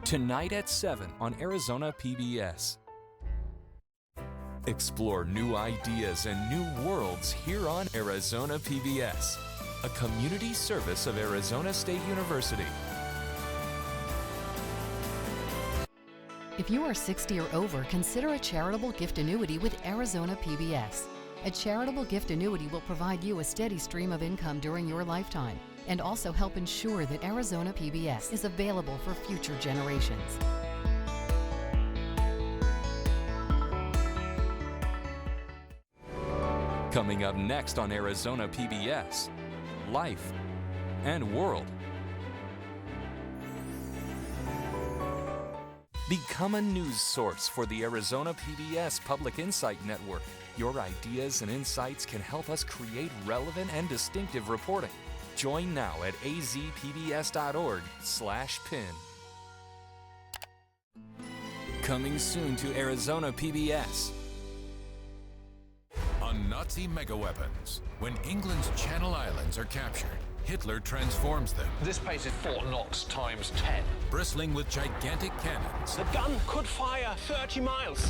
Tonight at 7 on Arizona PBS. Explore new ideas and new worlds here on Arizona PBS, a community service of Arizona State University. If you are 60 or over, consider a charitable gift annuity with Arizona PBS. A charitable gift annuity will provide you a steady stream of income during your lifetime and also help ensure that Arizona PBS is available for future generations. Coming up next on Arizona PBS, Life and World. Become a news source for the Arizona PBS Public Insight Network. Your ideas and insights can help us create relevant and distinctive reporting. Join now at azpbs.org/pin. Coming soon to Arizona PBS. On Nazi megaweapons, when England's Channel Islands are captured, Hitler transforms them. This pace is 4 knots times 10. Bristling with gigantic cannons. The gun could fire 30 miles.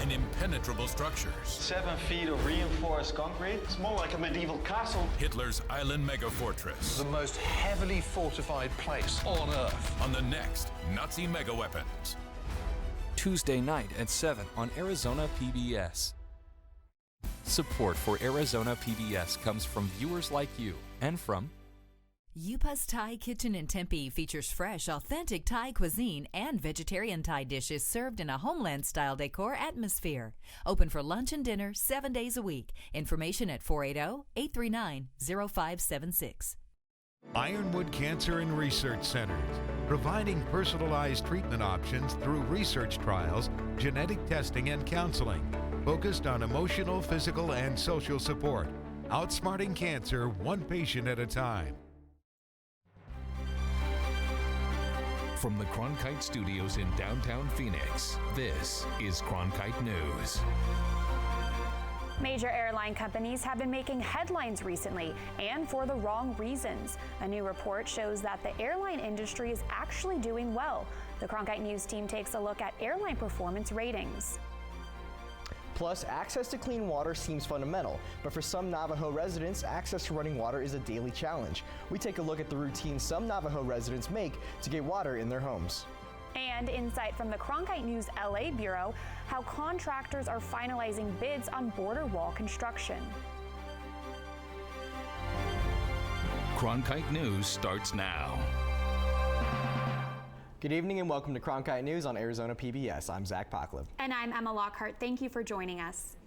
And impenetrable structures. 7 feet of reinforced concrete. It's more like a medieval castle. Hitler's island megafortress. The most heavily fortified place on Earth. On the next Nazi megaweapons. Tuesday night at 7 on Arizona PBS. Support for Arizona PBS comes from viewers like you and from Yupa's Thai Kitchen in Tempe features fresh, authentic Thai cuisine and vegetarian Thai dishes served in a homeland-style decor atmosphere. Open for lunch and dinner 7 days a week. Information at 480-839-0576. Ironwood Cancer and Research Centers, providing personalized treatment options through research trials, genetic testing, and counseling, focused on emotional, physical, and social support. Outsmarting cancer one patient at a time. From the Cronkite Studios in downtown Phoenix, this is Cronkite News. Major airline companies have been making headlines recently, and for the wrong reasons. A new report shows that the airline industry is actually doing well. The Cronkite News team takes a look at airline performance ratings. Plus, access to clean water seems fundamental, but for some Navajo residents, access to running water is a daily challenge. We take a look at the routines some Navajo residents make to get water in their homes. And insight from the Cronkite News LA Bureau, how contractors are finalizing bids on border wall construction. Cronkite News starts now. Good evening and welcome to Cronkite News on Arizona PBS. I'm Zach Pocklev. And I'm Emma Lockhart. Thank you for joining us.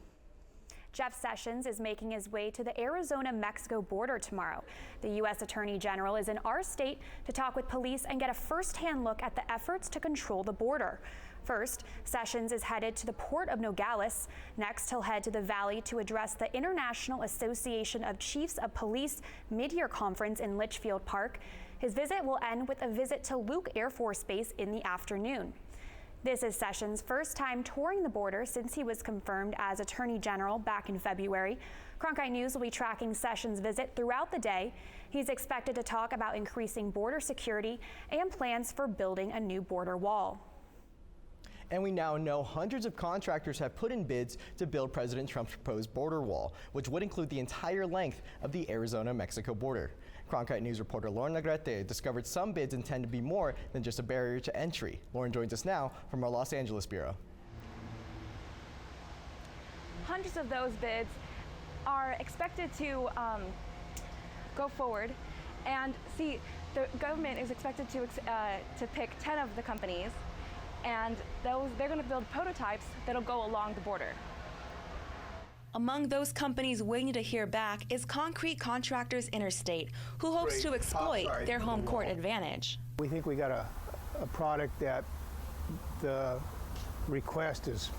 Jeff Sessions is making his way to the Arizona-Mexico border tomorrow. The U.S. Attorney General is in our state to talk with police and get a first-hand look at the efforts to control the border. First, Sessions is headed to the port of Nogales. Next, he'll head to the Valley to address the International Association of Chiefs of Police mid-year conference in Litchfield Park. His visit will end with a visit to Luke Air Force Base in the afternoon. This is Sessions' first time touring the border since he was confirmed as Attorney General back in February. Cronkite News will be tracking Sessions' visit throughout the day. He's expected to talk about increasing border security and plans for building a new border wall. And we now know hundreds of contractors have put in bids to build President Trump's proposed border wall, which would include the entire length of the Arizona-Mexico border. Cronkite News reporter Lauren Negrete discovered some bids intend to be more than just a barrier to entry. Lauren joins us now from our Los Angeles bureau. Hundreds of those bids are expected to go forward, and see, the government is expected to pick 10 of the companies, and they're going to build prototypes that'll go along the border. Among those companies waiting to hear back is Concrete Contractors Interstate, who hopes to exploit their home court advantage. We think we got a product that the request is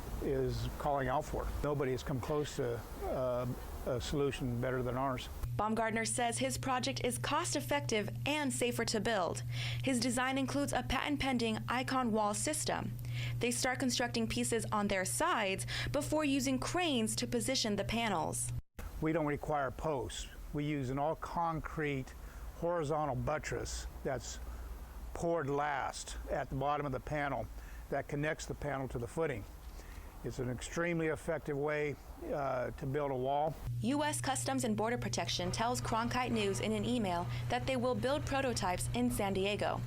calling out for. Nobody has come close to a solution better than ours. Baumgartner says his project is cost-effective and safer to build. His design includes a patent-pending Icon wall system. They start constructing pieces on their sides before using cranes to position the panels. We don't require posts. We use an all-concrete horizontal buttress that's poured last at the bottom of the panel that connects the panel to the footing. It's an extremely effective way to build a wall. U.S. Customs and Border Protection tells Cronkite News in an email that they will build prototypes in San Diego.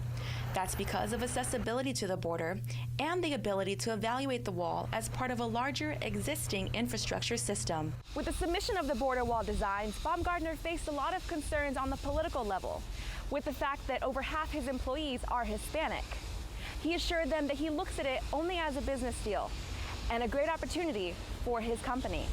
That's because of accessibility to the border and the ability to evaluate the wall as part of a larger existing infrastructure system. With the submission of the border wall designs, Baumgartner faced a lot of concerns on the political level, with the fact that over half his employees are Hispanic. He assured them that he looks at it only as a business deal and a great opportunity for his company.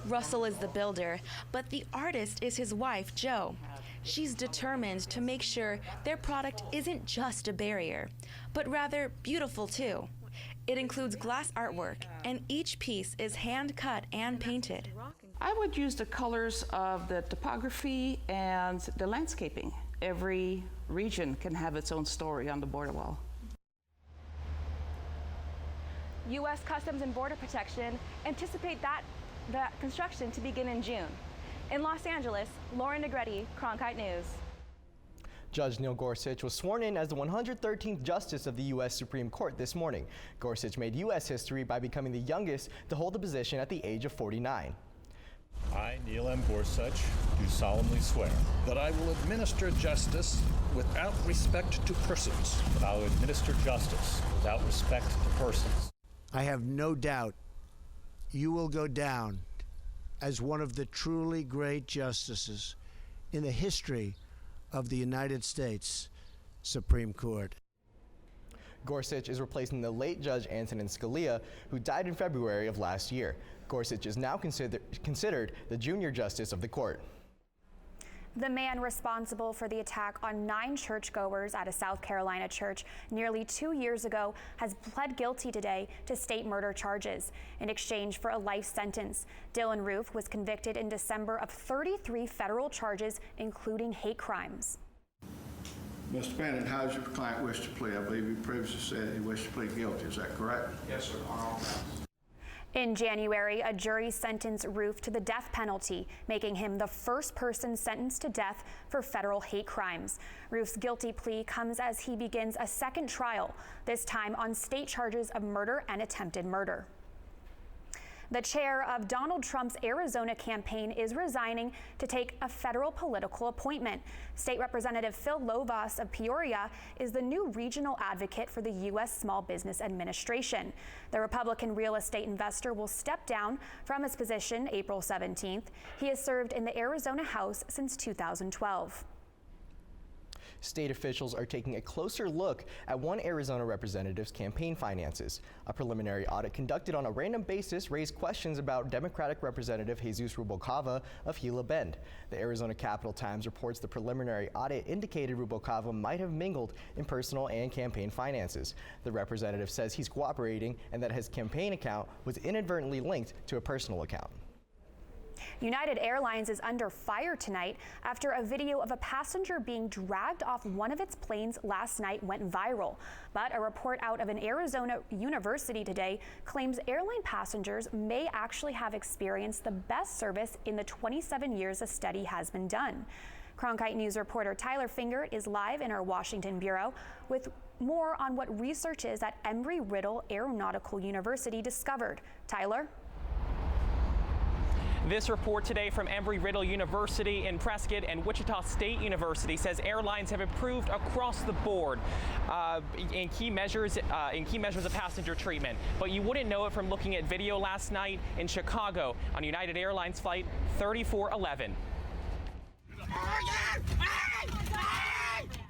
Russell is the builder, but the artist is his wife, Jo. She's determined to make sure their product isn't just a barrier, but rather beautiful too. It includes glass artwork, and each piece is hand cut and painted. I would use the colors of the topography and the landscaping. Every region can have its own story on the border wall. U.S. Customs and Border Protection anticipate that construction to begin in June. In Los Angeles, Lauren Negretti, Cronkite News. Judge Neil Gorsuch was sworn in as the 113th Justice of the U.S. Supreme Court this morning. Gorsuch made U.S. history by becoming the youngest to hold the position at the age of 49. I, Neil M. Gorsuch, do solemnly swear that I will administer justice without respect to persons. That I will administer justice without respect to persons. I have no doubt you will go down as one of the truly great justices in the history of the United States Supreme Court. Gorsuch is replacing the late Judge Antonin Scalia, who died in February of last year. Gorsuch is now considered the junior justice of the court. The man responsible for the attack on 9 churchgoers at a South Carolina church nearly 2 years ago has pled guilty today to state murder charges in exchange for a life sentence. Dylan Roof was convicted in December of 33 federal charges, including hate crimes. Mr. Bennett, how does your client wish to plead? I believe you previously said he wished to plead guilty. Is that correct? Yes, sir. On all counts. In January, a jury sentenced Roof to the death penalty, making him the first person sentenced to death for federal hate crimes. Roof's guilty plea comes as he begins a second trial, this time on state charges of murder and attempted murder. The chair of Donald Trump's Arizona campaign is resigning to take a federal political appointment. State Representative Phil Lovas of Peoria is the new regional advocate for the U.S. Small Business Administration. The Republican real estate investor will step down from his position April 17th. He has served in the Arizona House since 2012. State officials are taking a closer look at one Arizona representative's campaign finances. A preliminary audit conducted on a random basis raised questions about Democratic Representative Jesus Rubalcava of Gila Bend. The Arizona Capital Times reports the preliminary audit indicated Rubalcava might have mingled in personal and campaign finances. The representative says he's cooperating and that his campaign account was inadvertently linked to a personal account. United Airlines is under fire tonight after a video of a passenger being dragged off one of its planes last night went viral. But a report out of an Arizona university today claims airline passengers may actually have experienced the best service in the 27 years a study has been done. Cronkite News reporter Tyler Finger is live in our Washington bureau with more on what researchers at Embry-Riddle Aeronautical University discovered. Tyler? This report today from Embry-Riddle University in Prescott and Wichita State University says airlines have improved across the board in key measures of passenger treatment. But you wouldn't know it from looking at video last night in Chicago on United Airlines flight 3411.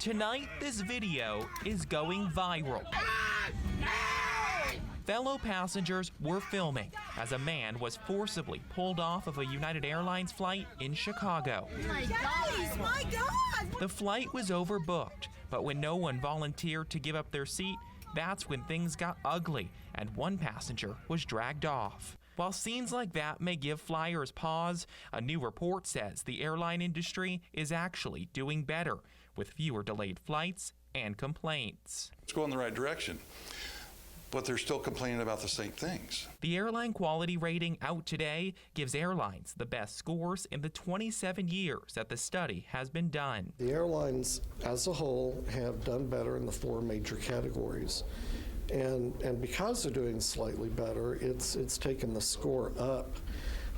Tonight, this video is going viral. Fellow passengers were filming as a man was forcibly pulled off of a United Airlines flight in Chicago. My God! The flight was overbooked, but when no one volunteered to give up their seat, that's when things got ugly and one passenger was dragged off. While scenes like that may give flyers pause, a new report says the airline industry is actually doing better, with fewer delayed flights and complaints. It's going in the right direction. but they're still complaining about the same things. The airline quality rating out today gives airlines the best scores in the 27 years that the study has been done. The airlines as a whole have done better in the 4 major categories. And because they're doing slightly better, it's taken the score up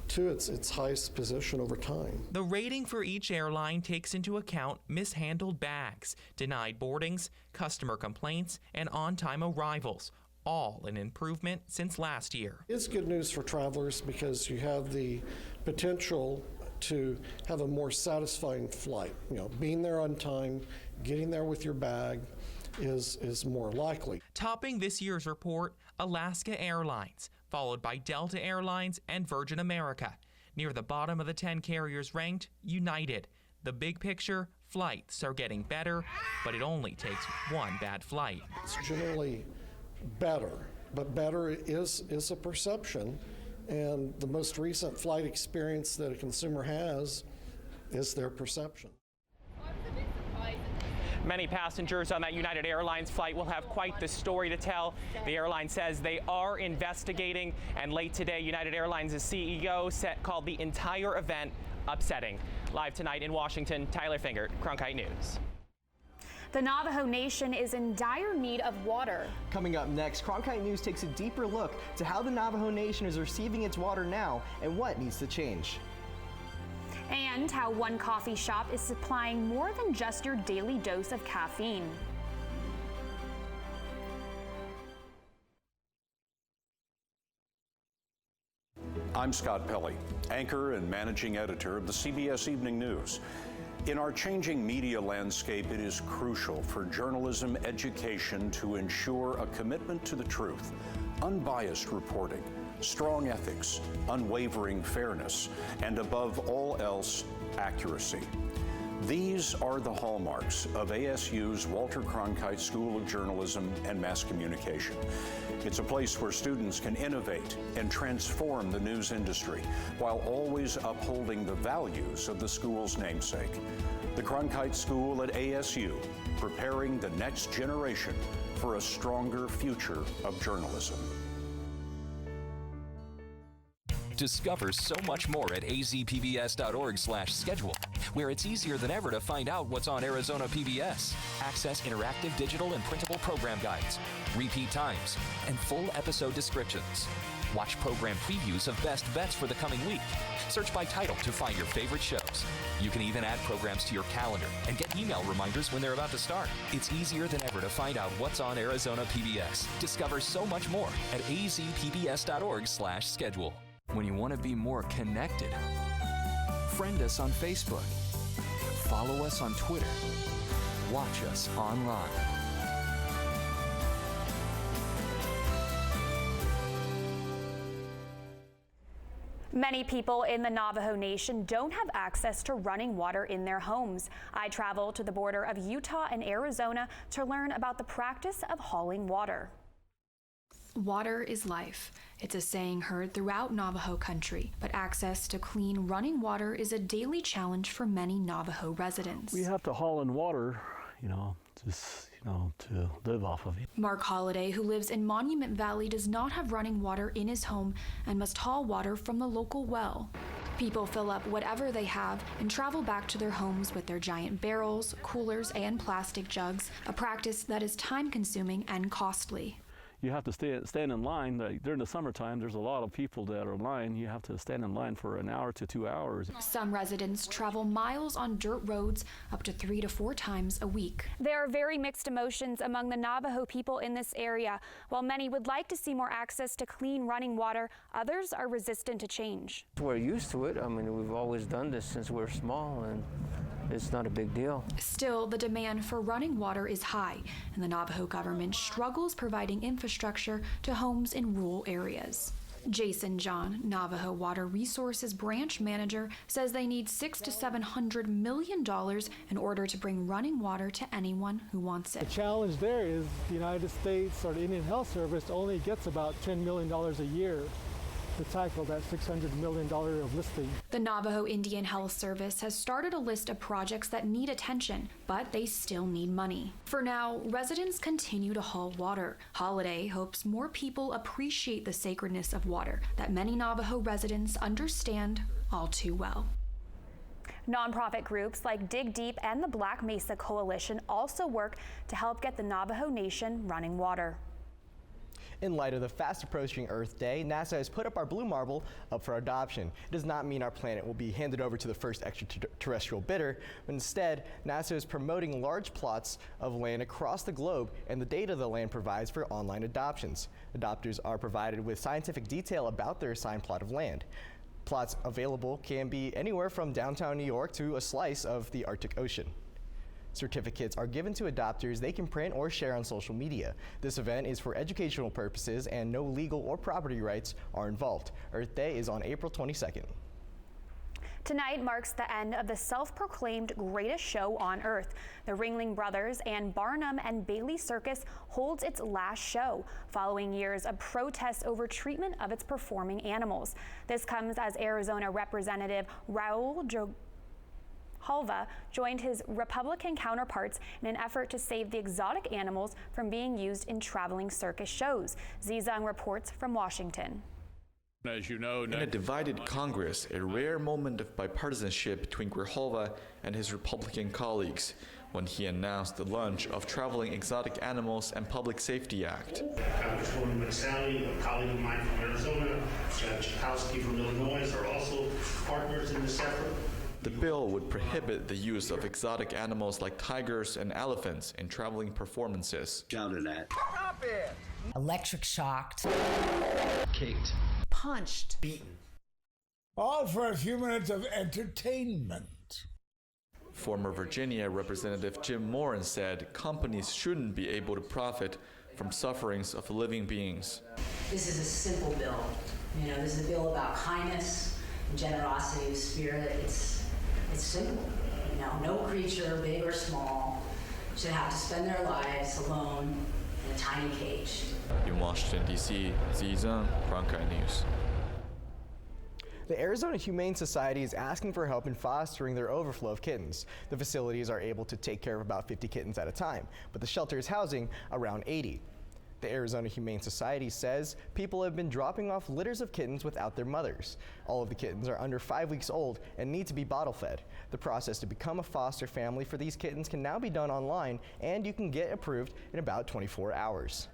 to its highest position over time. The rating for each airline takes into account mishandled bags, denied boardings, customer complaints, and on-time arrivals, all an improvement since last year. It's good news for travelers because you have the potential to have a more satisfying flight. You know, being there on time, getting there with your bag is more likely. Topping this year's report, Alaska Airlines, followed by Delta Airlines and Virgin America. Near the bottom of the 10 carriers ranked, United. The big picture, flights are getting better, but it only takes one bad flight. It's generally better, but better is a perception, and the most recent flight experience that a consumer has is their perception. Many passengers on that United Airlines flight will have quite the story to tell. The airline says they are investigating, and late today, United Airlines' CEO called the entire event upsetting. Live tonight in Washington, Tyler Fingert, Cronkite News. The Navajo Nation is in dire need of water. Coming up next, Cronkite News takes a deeper look to how the Navajo Nation is receiving its water now and what needs to change. And how one coffee shop is supplying more than just your daily dose of caffeine. I'm Scott Pelley, anchor and managing editor of the CBS Evening News. In our changing media landscape, it is crucial for journalism education to ensure a commitment to the truth, unbiased reporting, strong ethics, unwavering fairness, and above all else, accuracy. These are the hallmarks of ASU's Walter Cronkite School of Journalism and Mass Communication. It's a place where students can innovate and transform the news industry while always upholding the values of the school's namesake. The Cronkite School at ASU, preparing the next generation for a stronger future of journalism. Discover so much more at azpbs.org/schedule, where it's easier than ever to find out what's on Arizona PBS. Access interactive digital and printable program guides, repeat times, and full episode descriptions. Watch program previews of best bets for the coming week. Search by title to find your favorite shows. You can even add programs to your calendar and get email reminders when they're about to start. It's easier than ever to find out what's on Arizona PBS. Discover so much more at azpbs.org/schedule. When you want to be more connected, friend us on Facebook, follow us on Twitter, watch us online. Many people in the Navajo Nation don't have access to running water in their homes. I traveled to the border of Utah and Arizona to learn about the practice of hauling water. Water is life. It's a saying heard throughout Navajo country, but access to clean running water is a daily challenge for many Navajo residents. We have to haul in water, to live off of it. Mark Holliday, who lives in Monument Valley, does not have running water in his home and must haul water from the local well. People fill up whatever they have and travel back to their homes with their giant barrels, coolers, and plastic jugs, a practice that is time-consuming and costly. You have to stand in line. During the summertime, there's a lot of people that are in line. You have to stand in line for an hour to 2 hours. Some residents travel miles on dirt roads up to 3 to 4 times a week. There are very mixed emotions among the Navajo people in this area. While many would like to see more access to clean running water, others are resistant to change. We're used to it. I mean, we've always done this since we're small, and it's not a big deal. Still, the demand for running water is high, and the Navajo government struggles providing infrastructure to homes in rural areas. Jason John, Navajo Water Resources Branch Manager, says they need $600 to $700 million in order to bring running water to anyone who wants it. The challenge there is the United States or the Indian Health Service only gets about $10 million a year. to tackle that $600 million of listing. The Navajo Indian Health Service has started a list of projects that need attention, but they still need money. For now, residents continue to haul water. Holiday hopes more people appreciate the sacredness of water that many Navajo residents understand all too well. Nonprofit groups like Dig Deep and the Black Mesa Coalition also work to help get the Navajo Nation running water. In light of the fast approaching Earth Day, NASA has put up our blue marble up for adoption. It does not mean our planet will be handed over to the first extraterrestrial bidder, but instead, NASA is promoting large plots of land across the globe and the data the land provides for online adoptions. Adopters are provided with scientific detail about their assigned plot of land. Plots available can be anywhere from downtown New York to a slice of the Arctic Ocean. Certificates are given to adopters they can print or share on social media. This event is for educational purposes and no legal or property rights are involved. Earth Day is on April 22nd. Tonight marks the end of the self-proclaimed greatest show on Earth. The Ringling Brothers and Barnum and Bailey Circus holds its last show, following years of protests over treatment of its performing animals. This comes as Arizona Representative Raul Halva joined his Republican counterparts in an effort to save the exotic animals from being used in traveling circus shows. Zizang reports from Washington. As you know, in a divided Congress, a rare moment of bipartisanship between Grijalva and his Republican colleagues when he announced the launch of Traveling Exotic Animals and Public Safety Act. Congresswoman Matsali, a colleague of mine from Arizona, Judge Chakowski from Illinois are also partners in this effort. The bill would prohibit the use of exotic animals like tigers and elephants in traveling performances. Shouted at. Stop it! Electric shocked. Kicked. Punched. Beaten. All for a few minutes of entertainment. Former Virginia Representative Jim Moran said companies shouldn't be able to profit from sufferings of living beings. This is a simple bill. This is a bill about kindness and generosity of spirit. It's simple. No creature, big or small, should have to spend their lives alone in a tiny cage. In Washington, D.C., Zizang, Cronkite News. The Arizona Humane Society is asking for help in fostering their overflow of kittens. The facilities are able to take care of about 50 kittens at a time, but the shelter is housing around 80. The Arizona Humane Society says people have been dropping off litters of kittens without their mothers. All of the kittens are under 5 weeks old and need to be bottle fed. The process to become a foster family for these kittens can now be done online, and you can get approved in about 24 hours.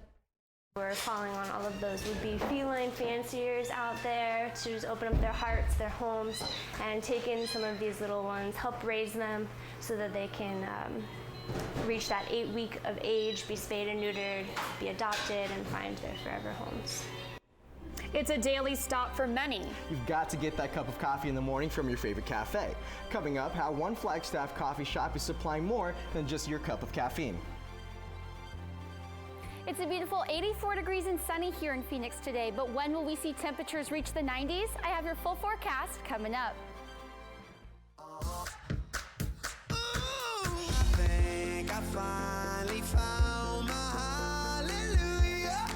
We're calling on all of those would-be feline fanciers out there to just open up their hearts, their homes, and take in some of these little ones, help raise them so that they can reach that 8 week of age, be spayed and neutered, be adopted, and find their forever homes. It's a daily stop for many. You've got to get that cup of coffee in the morning from your favorite cafe. Coming up, how one Flagstaff coffee shop is supplying more than just your cup of caffeine. It's a beautiful 84 degrees and sunny here in Phoenix today, but when will we see temperatures reach the 90s? I have your full forecast coming up. I finally found my hallelujah.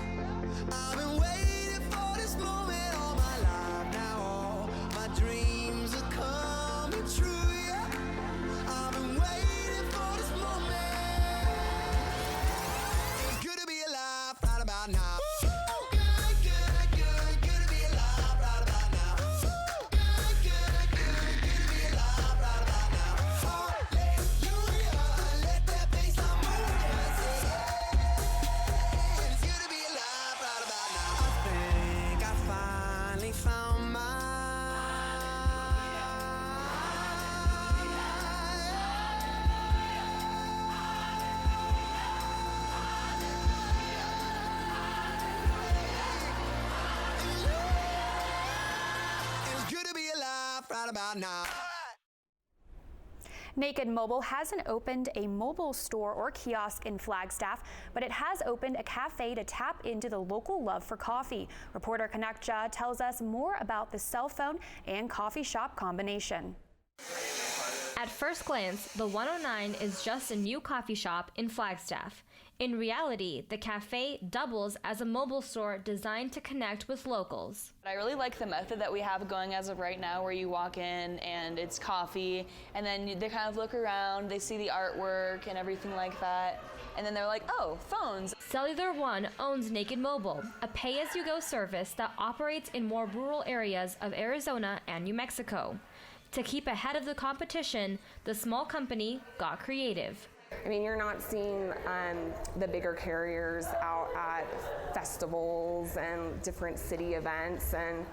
I've been waiting for this moment all my life now. All my dreams are coming true, yeah. I've been waiting for this moment. It's good to be alive right about now. About now. Naked Mobile hasn't opened a mobile store or kiosk in Flagstaff, but it has opened a cafe to tap into the local love for coffee. Reporter Kanakja tells us more about the cell phone and coffee shop combination. At first glance, the 109 is just a new coffee shop in Flagstaff. In reality, the cafe doubles as a mobile store designed to connect with locals. I really like the method that we have going as of right now, where you walk in and it's coffee, and then they kind of look around, they see the artwork and everything like that, and then they're like, oh, phones. Cellular One owns Naked Mobile, a pay-as-you-go service that operates in more rural areas of Arizona and New Mexico. To keep ahead of the competition, the small company got creative. I mean, you're not seeing the bigger carriers out at festivals and different city events, and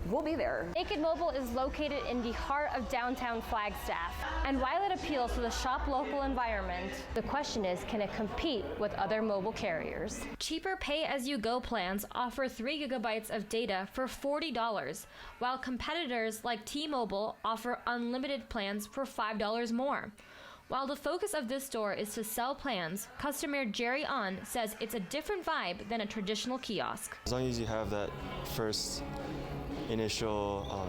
we'll be there. Naked Mobile is located in the heart of downtown Flagstaff. And while it appeals to the shop local environment, the question is, can it compete with other mobile carriers? Cheaper pay-as-you-go plans offer 3 gigabytes of data for $40, while competitors like T-Mobile offer unlimited plans for $5 more. While the focus of this store is to sell plans, customer Jerry On says it's a different vibe than a traditional kiosk. As long as you have that first initial,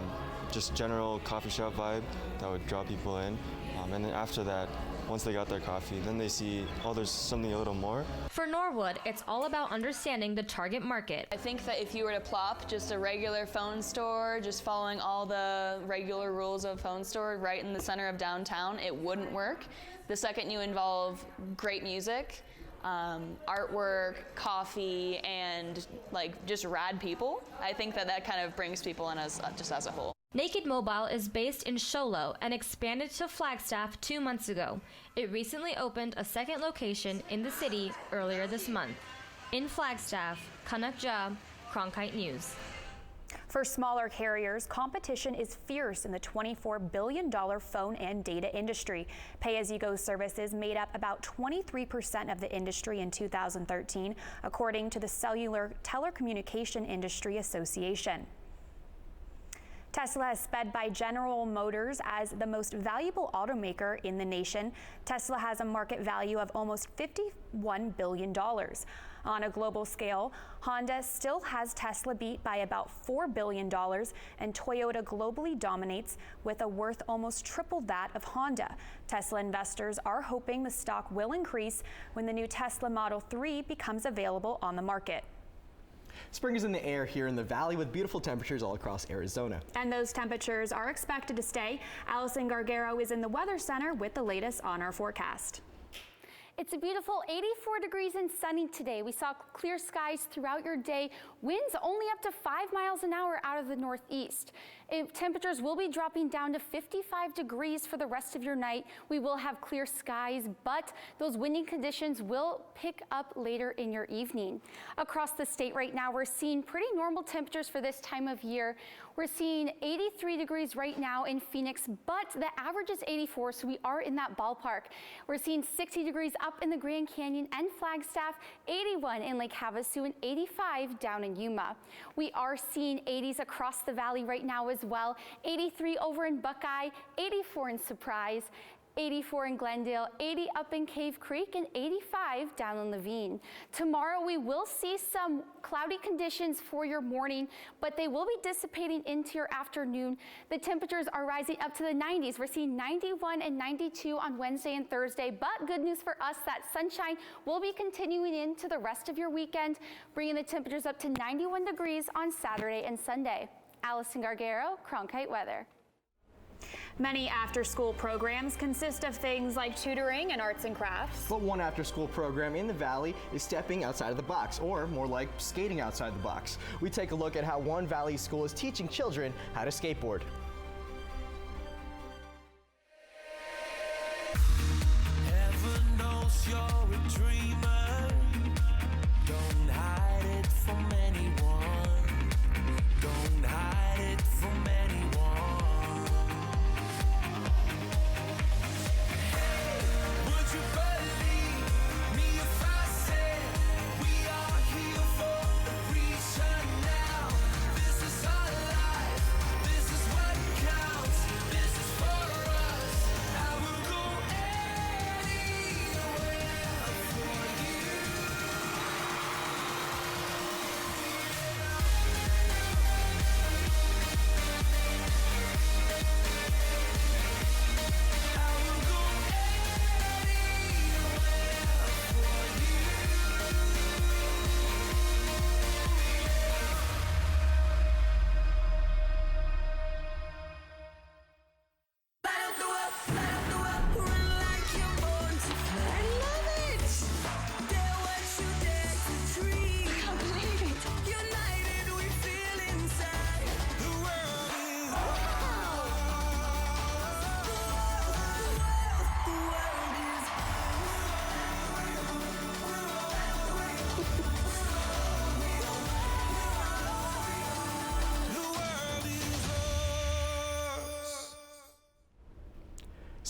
just general coffee shop vibe that would draw people in, and then after that, once they got their coffee, then they see, oh, there's something a little more. For Norwood, it's all about understanding the target market. I think that if you were to plop just a regular phone store, just following all the regular rules of a phone store right in the center of downtown, it wouldn't work. The second you involve great music, artwork, coffee, and like just rad people, I think that that kind of brings people in as just as a whole. Naked Mobile is based in Show Low and expanded to Flagstaff 2 months ago. It recently opened a second location in the city earlier this month. In Flagstaff, Kanak Ja, Cronkite News. For smaller carriers, competition is fierce in the $24 billion phone and data industry. Pay-as-you-go services made up about 23% of the industry in 2013, according to the Cellular Telecommunication Industry Association. Tesla has sped by General Motors as the most valuable automaker in the nation. Tesla has a market value of almost $51 billion. On a global scale, Honda still has Tesla beat by about $4 billion, and Toyota globally dominates with a worth almost triple that of Honda. Tesla investors are hoping the stock will increase when the new Tesla Model 3 becomes available on the market. Spring is in the air here in the valley with beautiful temperatures all across Arizona. And those temperatures are expected to stay. Allison Gargaro is in the Weather Center with the latest on our forecast. It's a beautiful 84 degrees and sunny today. We saw clear skies throughout your day. Winds only up to 5 miles an hour out of the northeast. Temperatures will be dropping down to 55 degrees for the rest of your night. We will have clear skies, but those windy conditions will pick up later in your evening. Across the state right now, we're seeing pretty normal temperatures for this time of year. We're seeing 83 degrees right now in Phoenix, but the average is 84, so we are in that ballpark. We're seeing 60 degrees up in the Grand Canyon and Flagstaff, 81 in Lake Havasu, and 85 down in Yuma. We are seeing 80s across the valley right now as well. 83 over in Buckeye, 84 in Surprise, 84 in Glendale, 80 up in Cave Creek, and 85 down in Levine. Tomorrow we will see some cloudy conditions for your morning, but they will be dissipating into your afternoon. The temperatures are rising up to the 90s. We're seeing 91 and 92 on Wednesday and Thursday, but good news for us, that sunshine will be continuing into the rest of your weekend, bringing the temperatures up to 91 degrees on Saturday and Sunday. Allison Gargaro, Cronkite Weather. Many after-school programs consist of things like tutoring and arts and crafts. But one after-school program in the Valley is stepping outside of the box, or more like skating outside the box. We take a look at how one Valley school is teaching children how to skateboard. Heaven knows you're a dreamer. Don't hide it from anyone. Don't hide it from anyone. This is our life, this is what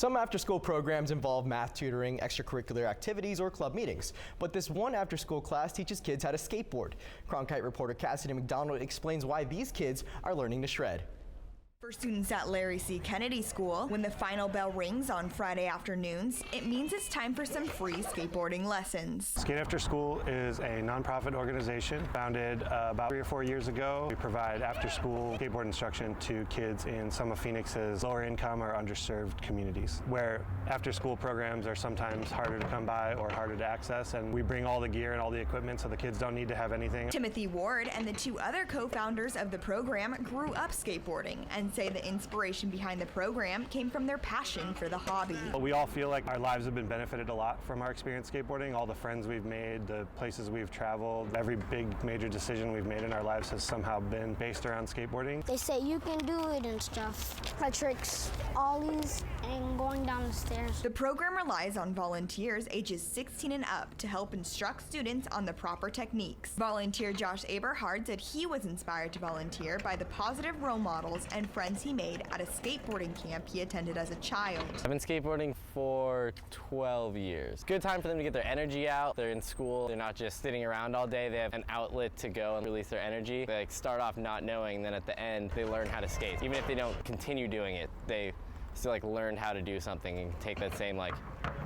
Some after-school programs involve math tutoring, extracurricular activities, or club meetings. But this one after-school class teaches kids how to skateboard. Cronkite reporter Cassidy McDonald explains why these kids are learning to shred. For students at Larry C. Kennedy School, when the final bell rings on Friday afternoons, it means it's time for some free skateboarding lessons. Skate After School is a nonprofit organization founded about 3 or 4 years ago. We provide after-school skateboard instruction to kids in some of Phoenix's lower income or underserved communities, where after-school programs are sometimes harder to come by or harder to access, and we bring all the gear and all the equipment so the kids don't need to have anything. Timothy Ward and the 2 other co-founders of the program grew up skateboarding and say the inspiration behind the program came from their passion for the hobby. We all feel like our lives have been benefited a lot from our experience skateboarding. All the friends we've made, the places we've traveled, every big major decision we've made in our lives has somehow been based around skateboarding. They say you can do it and stuff, like tricks, ollies, and going down the stairs. The program relies on volunteers ages 16 and up to help instruct students on the proper techniques. Volunteer Josh Aberhard said he was inspired to volunteer by the positive role models and friends he made at a skateboarding camp he attended as a child. I've been skateboarding for 12 years. Good time for them to get their energy out. They're in school. They're not just sitting around all day. They have an outlet to go and release their energy. They start off not knowing, then at the end, they learn how to skate. Even if they don't continue doing it, they still learn how to do something and take that same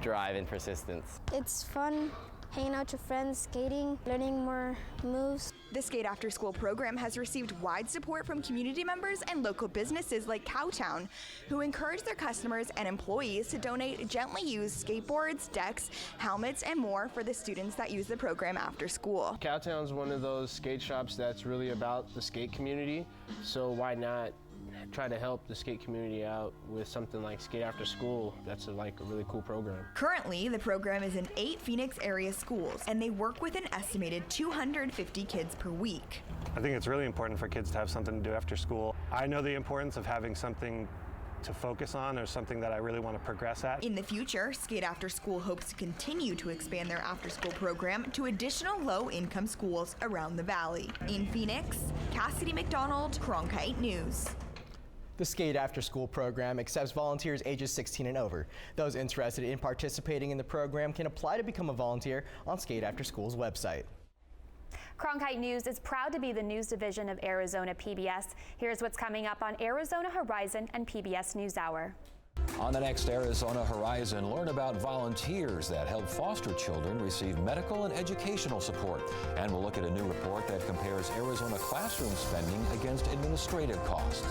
drive and persistence. It's fun. Hanging out with your friends, skating, learning more moves. The Skate After School program has received wide support from community members and local businesses like Cowtown, who encourage their customers and employees to donate gently used skateboards, decks, helmets, and more for the students that use the program after school. Cowtown's one of those skate shops that's really about the skate community, so why not try to help the skate community out with something like Skate After School. That's a really cool program. Currently, the program is in 8 Phoenix area schools, and they work with an estimated 250 kids per week. I think it's really important for kids to have something to do after school. I know the importance of having something to focus on or something that I really want to progress at. In the future, Skate After School hopes to continue to expand their after-school program to additional low-income schools around the valley. In Phoenix, Cassidy McDonald, Cronkite News. The Skate After School program accepts volunteers ages 16 and over. Those interested in participating in the program can apply to become a volunteer on Skate After School's website. Cronkite News is proud to be the news division of Arizona PBS. Here's what's coming up on Arizona Horizon and PBS NewsHour. On the next Arizona Horizon, learn about volunteers that help foster children receive medical and educational support. And we'll look at a new report that compares Arizona classroom spending against administrative costs.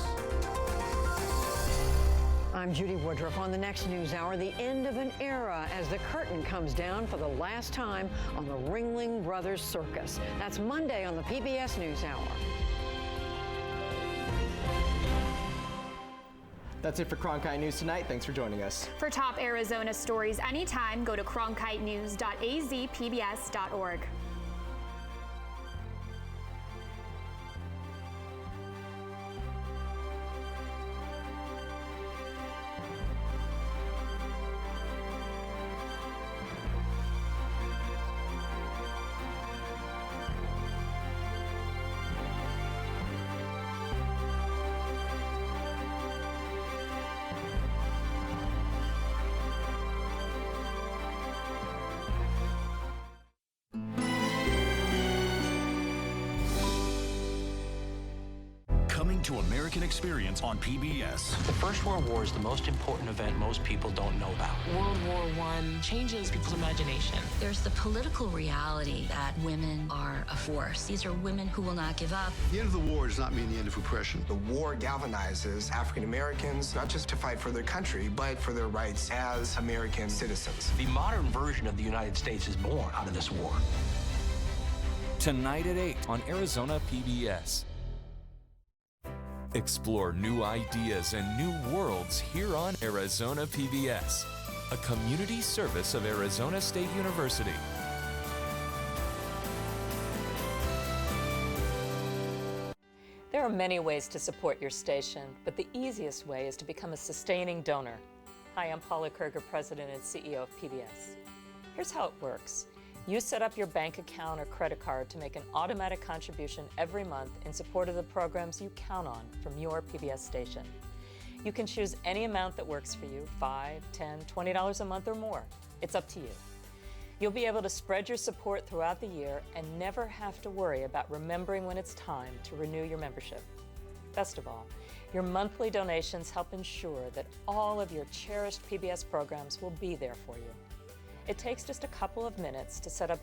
I'm Judy Woodruff. On the next NewsHour, the end of an era as the curtain comes down for the last time on the Ringling Brothers Circus. That's Monday on the PBS NewsHour. That's it for Cronkite News tonight. Thanks for joining us. For top Arizona stories anytime, go to cronkitenews.azpbs.org. To American Experience on PBS. The First World War is the most important event most people don't know about. World War I changes people's imagination. There's the political reality that women are a force. These are women who will not give up. The end of the war does not mean the end of oppression. The war galvanizes African Americans, not just to fight for their country, but for their rights as American citizens. The modern version of the United States is born out of this war. Tonight at 8 on Arizona PBS. Explore new ideas and new worlds here on Arizona PBS, a community service of Arizona State University. There are many ways to support your station, but the easiest way is to become a sustaining donor. Hi, I'm Paula Kerger, President and CEO of PBS. Here's how it works. You set up your bank account or credit card to make an automatic contribution every month in support of the programs you count on from your PBS station. You can choose any amount that works for you, $5, $10, $20 a month or more. It's up to you. You'll be able to spread your support throughout the year and never have to worry about remembering when it's time to renew your membership. Best of all, your monthly donations help ensure that all of your cherished PBS programs will be there for you. It takes just a couple of minutes to set up your